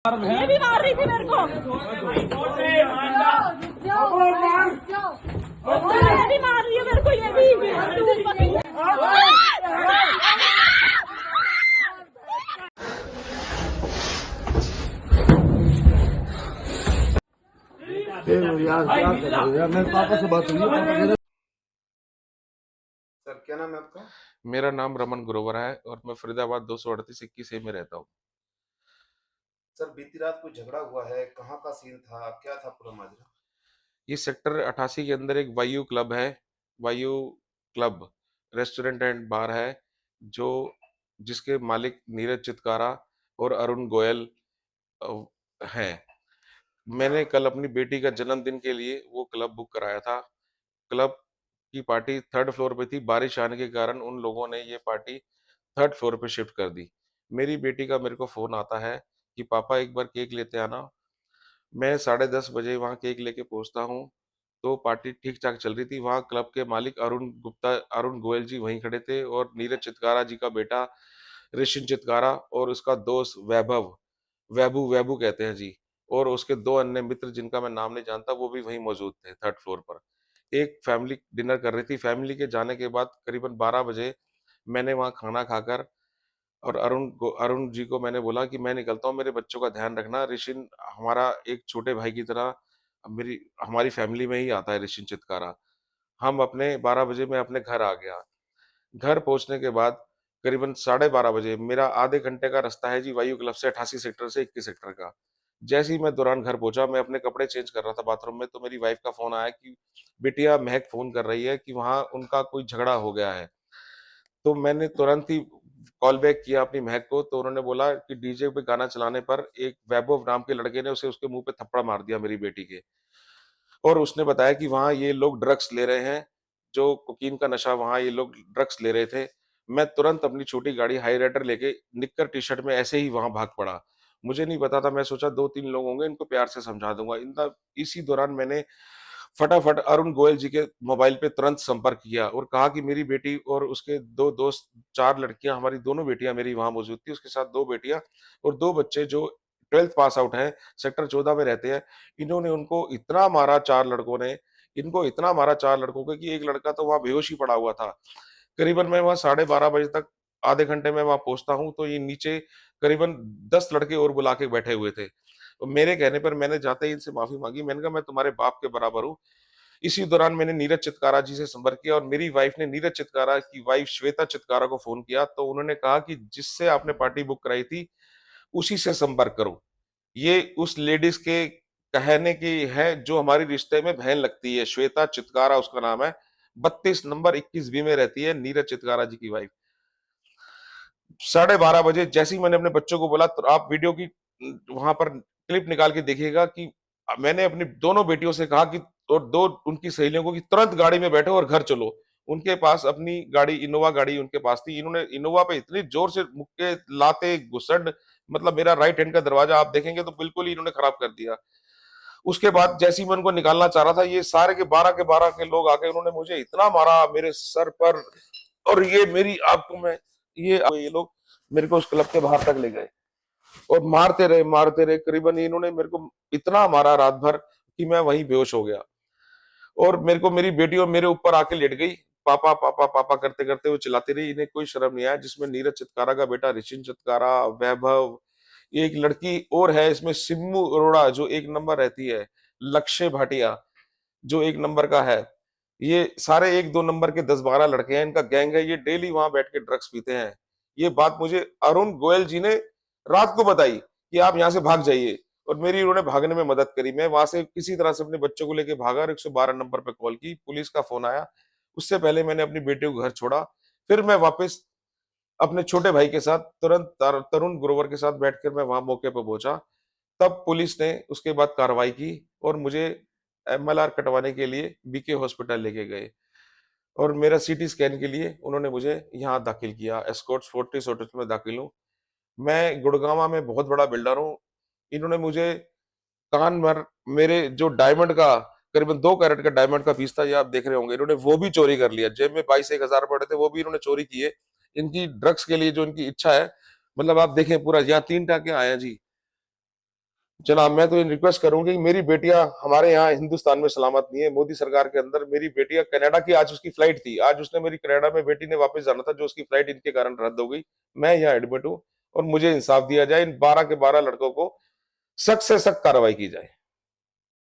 ये भी मार रही थी मेरे को। ये भी मार रही है मेरे को। ये भी यार क्या करूं यार, मेरे पापा से बात हुई है, पापा कह रहे। सर क्या नाम है आपका? मेरा नाम रमन ग्रोवर है और मैं फरीदाबाद 238 में रहता हूँ। सर बीती रात कोई झगड़ा हुआ है, कहाँ का सीन था, क्या था पूरा माजरा? ये सेक्टर 88 के अंदर एक वायु क्लब है। वायु क्लब रेस्टोरेंट एंड बार है, जो जिसके मालिक नीरज चितकारा और अरुण गोयल अ, हैं। मैंने कल अपनी बेटी का जन्मदिन के लिए वो क्लब बुक कराया था। क्लब की पार्टी थर्ड फ्लोर पे थी। बारिश आने के कारण उन लोगों ने ये पार्टी थर्ड फ्लोर पे शिफ्ट कर दी। मेरी बेटी का मेरे को फोन आता है कि पापा एक बार केक लेते आना। मैं 10:30 बजे वहाँ केक लेके पहुँचता हूँ, तो पार्टी ठीक-ठाक चल रही थी। वहाँ क्लब के मालिक अरुण गोयल जी वहीं खड़े थे और नीरज चितकारा जी का बेटा ऋषिन चितकारा और उसका दोस्त वैभव, वैभू वैभू कहते हैं जी, और उसके 2 अन्य मित्र जिनका मैं नाम नहीं जानता, वो भी वहीं मौजूद थे थर्ड फ्लोर पर। एक फैमिली डिनर कर रही थी। फैमिली के जाने के बाद करीबन 12 बजे मैंने वहाँ खाना खाकर और अरुण जी को मैंने बोला कि मैं निकलता हूँ, मेरे बच्चों का ध्यान रखना। ऋषिन हमारा एक छोटे भाई की तरह मेरी हमारी फैमिली में ही आता है ऋषिन चितकारा। हम अपने 12 बजे मैं अपने घर आ गया। घर पहुँचने के बाद करीबन 12:30 बजे मेरा आधे घंटे का रास्ता है जी वायु क्लब से 88 सेक्टर से 21 सेक्टर का। जैसे ही मैं दौरान घर पहुँचा, मैं अपने कपड़े चेंज कर रहा था बाथरूम में, तो मेरी वाइफ का फ़ोन आया कि बिटिया महक फ़ोन कर रही है कि वहाँ उनका कोई झगड़ा हो गया है। तो मैंने तुरंत ही कॉल बैक किया अपनी महक को, तो उन्होंने बोला कि डीजे पे गाना चलाने पर एक वैभव नाम के लड़के ने उसे उसके मुंह पे थप्पड़ मार दिया मेरी बेटी के। और उसने बताया कि वहाँ ये लोग ड्रग्स ले रहे हैं, जो कोकीन का नशा वहाँ ये लोग ड्रग्स ले रहे थे। मैं तुरंत अपनी छोटी गाड़ी हाई राइडर लेके निक्कर टी-शर्ट में ऐसे ही वहाँ भाग पड़ा। मुझे नहीं पता था, मैं सोचा 2-3 लोग होंगे, इनको प्यार से समझा दूँगा। इसी दौरान मैंने फटाफट अरुण गोयल जी के मोबाइल पे तुरंत संपर्क किया और कहा कि मेरी बेटी और उसके 2 दोस्त, 4 लड़कियाँ, हमारी दोनों बेटियाँ मेरी वहाँ मौजूद थी, उसके साथ 2 बेटियाँ और 2 बच्चे जो 12th पास आउट हैं, सेक्टर 14 में रहते हैं। इन्होंने उनको इतना मारा 4 लड़कों ने, इनको इतना मारा 4 लड़कों को कि एक लड़का तो वहाँ बेहोश ही पड़ा हुआ था। करीबन मैं वहाँ 12:30 बजे तक, आधे घंटे में वहाँ पहुँचता हूँ, तो ये नीचे करीबन 10 लड़के और बुला के बैठे हुए थे। तो मेरे कहने पर मैंने जाते ही इनसे माफ़ी माँगी। मैंने कहा मैं तुम्हारे बाप के बराबर हूँ। इसी दौरान मैंने नीरज चितकारा जी से संपर्क किया और मेरी वाइफ ने नीरज चितकारा की वाइफ श्वेता चितकारा को फ़ोन किया, तो उन्होंने कहा कि जिससे आपने पार्टी बुक कराई थी, उसी से संपर्क करो। ये उस लेडीज़ के कहने की है जो हमारी रिश्ते में बहन लगती है, श्वेता चितकारा उसका नाम है। 32 नंबर 21 बी में रहती है नीरज चितकारा जी की वाइफ। 12:30 बजे जैसे ही मैंने अपने बच्चों को बोला, तो आप वीडियो की वहां पर क्लिप निकाल के देखिएगा कि मैंने अपनी दोनों बेटियों से कहा कि और 2 उनकी सहेलियों को कि तुरंत गाड़ी में बैठो और घर चलो। उनके पास अपनी गाड़ी, इनोवा गाड़ी उनके पास थी। इन्होंने इनोवा पे इतनी जोर से मुक्के लाते, घुसड़, मतलब मेरा राइट हैंड का दरवाजा आप देखेंगे तो बिल्कुल ही इन्होंने खराब कर दिया। उसके बाद जैसे ही मैं उनको निकालना चाह रहा था, ये सारे के 12 के लोग आके उन्होंने मुझे इतना मारा मेरे सर पर, और ये मेरी आपको मैं ये लोग मेरे को उस क्लब के बाहर तक ले गए और मारते रहे। करीबन इन्होंने मेरे को इतना मारा रात भर कि मैं वहीं बेहोश हो गया और मेरे को मेरी बेटी और मेरे ऊपर आके लेट गई। पापा पापा पापा करते करते वो चिल्लाती रही। इन्हें कोई शर्म नहीं आया, जिसमें नीरज चितकारा का बेटा ऋषिन चितकारा, वैभव, एक लड़की और है इसमें सिम्मू अरोड़ा जो 1 नंबर रहती है, लक्ष्य भाटिया जो 1 नंबर का है। ये सारे 1-2 नंबर के 10-12 लड़के हैं, इनका गैंग है। ये डेली वहां बैठ के ड्रग्स पीते हैं। ये बात मुझे अरुण गोयल जी ने रात को बताई कि आप यहाँ से भाग जाइए, और मेरी उन्होंने भागने में मदद करी। मैं वहां से किसी तरह से अपने बच्चों को लेके भागा और 112 नंबर पे कॉल की, पुलिस का फोन आया। उससे पहले मैंने अपनी बेटी को घर छोड़ा। फिर मैं वापस अपने छोटे भाई के साथ तुरंत तरुण ग्रोवर के साथ बैठकर मैं वहां मौके पर पहुंचा। तब पुलिस ने उसके बाद कार्रवाई की और मुझे एमएलआर कटवाने के लिए बीके हॉस्पिटल लेके गए और मेरा सीटी स्कैन के लिए उन्होंने मुझे यहाँ दाखिल किया। एस्कॉर्ट्स फोर्टिस हॉस्पिटल में दाखिल हूँ। मैं गुड़गांव में बहुत बड़ा बिल्डर हूँ। इन्होंने मुझे कान भर मेरे जो डायमंड का करीबन 2 कैरेट का डायमंड का पीस था, ये आप देख रहे होंगे, इन्होंने वो भी चोरी कर लिया। जेब में 22-1 हजार पड़े थे, वो भी इन्होंने चोरी किए। इनकी ड्रग्स के लिए जो इनकी इच्छा है, मतलब आप देखें पूरा यहाँ 3 टाके आए हैं जी। जनाब मैं तो ये रिक्वेस्ट करूंगी कि मेरी बेटियां हमारे यहाँ हिंदुस्तान में सलामत नहीं है। मोदी सरकार के अंदर मेरी बेटियां कनाडा की, आज उसकी फ्लाइट थी, आज उसने मेरी कनाडा में बेटी ने वापस जाना था, जो उसकी फ्लाइट इनके कारण रद्द हो गई। मैं यहाँ एडमिट हूँ और मुझे इंसाफ दिया जाए। इन 12 के 12 लड़कों को सख्त से सख्त कार्रवाई की जाए।